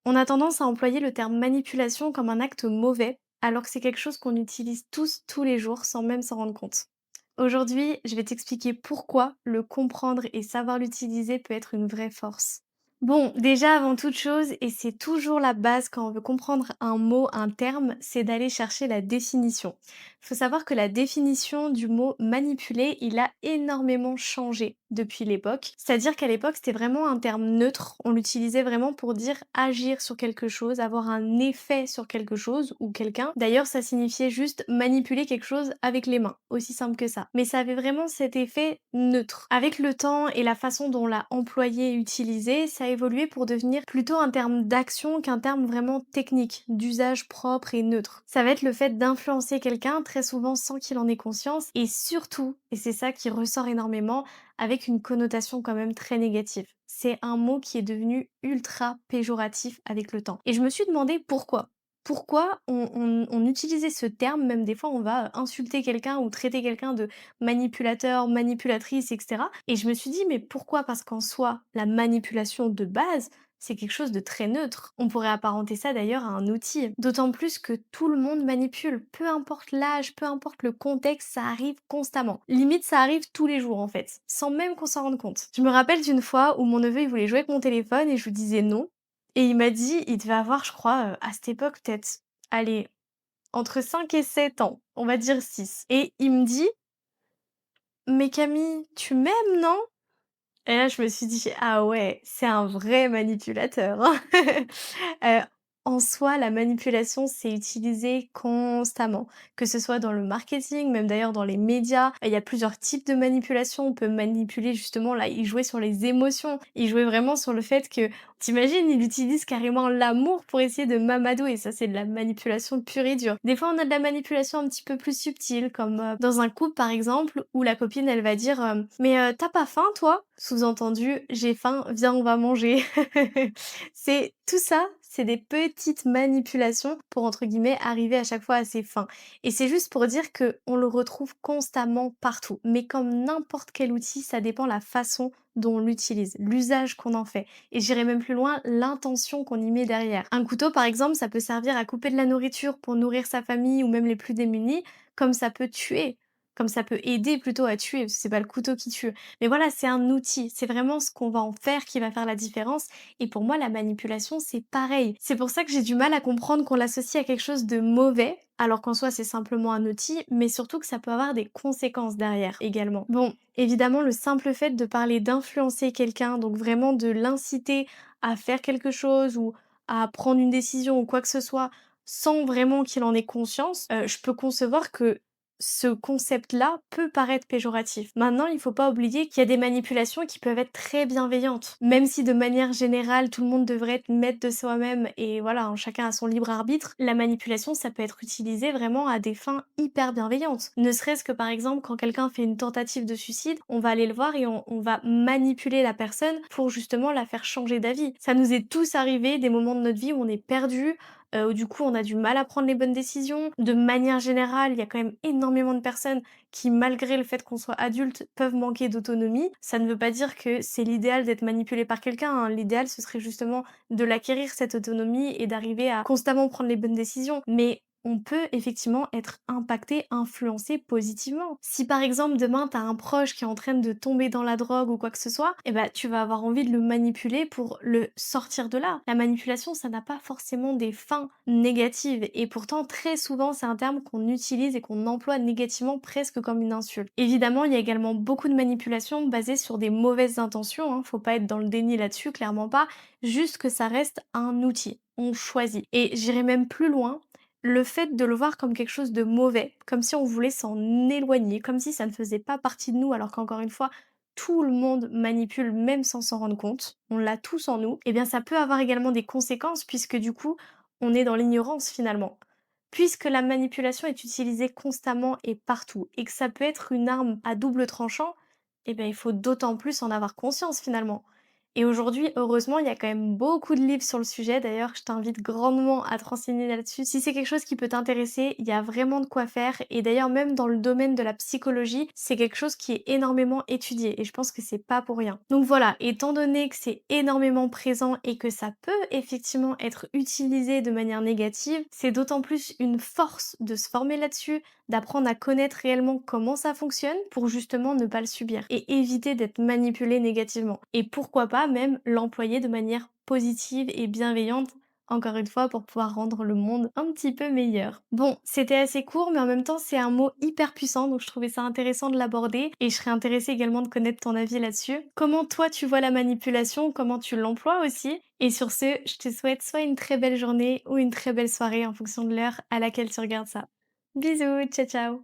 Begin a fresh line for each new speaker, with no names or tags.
On a tendance à employer le terme manipulation comme un acte mauvais, alors que c'est quelque chose qu'on utilise tous, tous les jours, sans même s'en rendre compte. Aujourd'hui, je vais t'expliquer pourquoi le comprendre et savoir l'utiliser peut être une vraie force. Bon, déjà avant toute chose, et c'est toujours la base quand on veut comprendre un mot, un terme, c'est d'aller chercher la définition. Il faut savoir que la définition du mot manipuler, il a énormément changé depuis l'époque. C'est-à-dire qu'à l'époque, c'était vraiment un terme neutre. On l'utilisait vraiment pour dire agir sur quelque chose, avoir un effet sur quelque chose ou quelqu'un. D'ailleurs, ça signifiait juste manipuler quelque chose avec les mains, aussi simple que ça. Mais ça avait vraiment cet effet neutre. Avec le temps et la façon dont on l'a employé et utilisé, ça a évolué pour devenir plutôt un terme d'action qu'un terme vraiment technique, d'usage propre et neutre. Ça va être le fait d'influencer quelqu'un très souvent sans qu'il en ait conscience et surtout, et c'est ça qui ressort énormément, avec une connotation quand même très négative. C'est un mot qui est devenu ultra péjoratif avec le temps. Et je me suis demandé pourquoi. Pourquoi on utilisait ce terme, même des fois on va insulter quelqu'un ou traiter quelqu'un de manipulateur, manipulatrice, etc. Et je me suis dit, mais pourquoi? Parce qu'en soi, la manipulation de base, c'est quelque chose de très neutre. On pourrait apparenter ça d'ailleurs à un outil. D'autant plus que tout le monde manipule. Peu importe l'âge, peu importe le contexte, ça arrive constamment. Limite, ça arrive tous les jours en fait, sans même qu'on s'en rende compte. Je me rappelle d'une fois où mon neveu il voulait jouer avec mon téléphone et je lui disais non. Et il m'a dit, il devait avoir, je crois, à cette époque, peut-être, allez, entre 5 et 7 ans, on va dire 6. Et il me dit, mais Camille, tu m'aimes, non? Et là, je me suis dit: «Ah ouais, c'est un vrai manipulateur, hein». Heu, En soi, la manipulation, c'est utilisé constamment, que ce soit dans le marketing, même d'ailleurs dans les médias. Il y a plusieurs types de manipulation. On peut manipuler justement là, il jouait sur les émotions. Il jouait vraiment sur le fait que tu il utilise carrément l'amour pour essayer de m'amadouer. Ça, c'est de la manipulation pure et dure. Des fois, on a de la manipulation un petit peu plus subtile, comme, dans un couple, par exemple, où la copine, elle va dire, «Mais, tu pas faim, toi?» Sous-entendu: «J'ai faim, viens, on va manger». C'est tout ça, c'est des petites manipulations pour, entre guillemets, «arriver à chaque fois à ses fins» et c'est juste pour dire que on le retrouve constamment partout. Mais comme n'importe quel outil, ça dépend la façon dont on l'utilise, l'usage qu'on en fait et j'irai même plus loin, l'intention qu'on y met derrière. Un couteau, par exemple, ça peut servir à couper de la nourriture pour nourrir sa famille ou même les plus démunis, comme ça peut tuer, comme ça peut aider plutôt à tuer, parce que c'est pas le couteau qui tue. Mais voilà, c'est un outil, c'est vraiment ce qu'on va en faire qui va faire la différence et pour moi, la manipulation, c'est pareil. C'est pour ça que j'ai du mal à comprendre qu'on l'associe à quelque chose de mauvais, alors qu'en soi, c'est simplement un outil, mais surtout que ça peut avoir des conséquences derrière également. Bon, évidemment, le simple fait de parler d'influencer quelqu'un, donc vraiment de l'inciter à faire quelque chose ou à prendre une décision ou quoi que ce soit, sans vraiment qu'il en ait conscience, je peux concevoir que ce concept-là peut paraître péjoratif. Maintenant, il faut pas oublier qu'il y a des manipulations qui peuvent être très bienveillantes. Même si de manière générale, tout le monde devrait être maître de soi-même et voilà, hein, chacun a son libre arbitre, la manipulation, ça peut être utilisé vraiment à des fins hyper bienveillantes. Ne serait-ce que par exemple, quand quelqu'un fait une tentative de suicide, on va aller le voir et on va manipuler la personne pour justement la faire changer d'avis. Ça nous est tous arrivé des moments de notre vie où on est perdu, où du coup on a du mal à prendre les bonnes décisions. De manière générale, il y a quand même énormément de personnes qui, malgré le fait qu'on soit adulte, peuvent manquer d'autonomie. Ça ne veut pas dire que c'est l'idéal d'être manipulé par quelqu'un, hein. L'idéal, ce serait justement de l'acquérir cette autonomie et d'arriver à constamment prendre les bonnes décisions. Mais on peut effectivement être impacté, influencé positivement. Si par exemple demain t'as un proche qui est en train de tomber dans la drogue ou quoi que ce soit, eh ben tu vas avoir envie de le manipuler pour le sortir de là. La manipulation, ça n'a pas forcément des fins négatives et pourtant très souvent c'est un terme qu'on utilise et qu'on emploie négativement presque comme une insulte. Évidemment, il y a également beaucoup de manipulations basées sur des mauvaises intentions, hein, faut pas être dans le déni là-dessus, clairement pas, juste que ça reste un outil. On choisit. Et j'irai même plus loin, le fait de le voir comme quelque chose de mauvais, comme si on voulait s'en éloigner, comme si ça ne faisait pas partie de nous, alors qu'encore une fois, tout le monde manipule même sans s'en rendre compte, on l'a tous en nous, et bien ça peut avoir également des conséquences puisque du coup, on est dans l'ignorance finalement. Puisque la manipulation est utilisée constamment et partout, et que ça peut être une arme à double tranchant, eh bien il faut d'autant plus en avoir conscience finalement. Et aujourd'hui, heureusement, il y a quand même beaucoup de livres sur le sujet. D'ailleurs, je t'invite grandement à te renseigner là-dessus. Si c'est quelque chose qui peut t'intéresser, il y a vraiment de quoi faire. Et d'ailleurs, même dans le domaine de la psychologie, c'est quelque chose qui est énormément étudié. Et je pense que c'est pas pour rien. Donc voilà, étant donné que c'est énormément présent et que ça peut effectivement être utilisé de manière négative, c'est d'autant plus une force de se former là-dessus, d'apprendre à connaître réellement comment ça fonctionne pour justement ne pas le subir et éviter d'être manipulé négativement. Et pourquoi pas même l'employer de manière positive et bienveillante, encore une fois, pour pouvoir rendre le monde un petit peu meilleur. Bon, c'était assez court, mais en même temps, c'est un mot hyper puissant, donc je trouvais ça intéressant de l'aborder et je serais intéressée également de connaître ton avis là-dessus. Comment toi tu vois la manipulation, comment tu l'emploies aussi? Et sur ce, je te souhaite soit une très belle journée ou une très belle soirée en fonction de l'heure à laquelle tu regardes ça. Bisous, ciao ciao.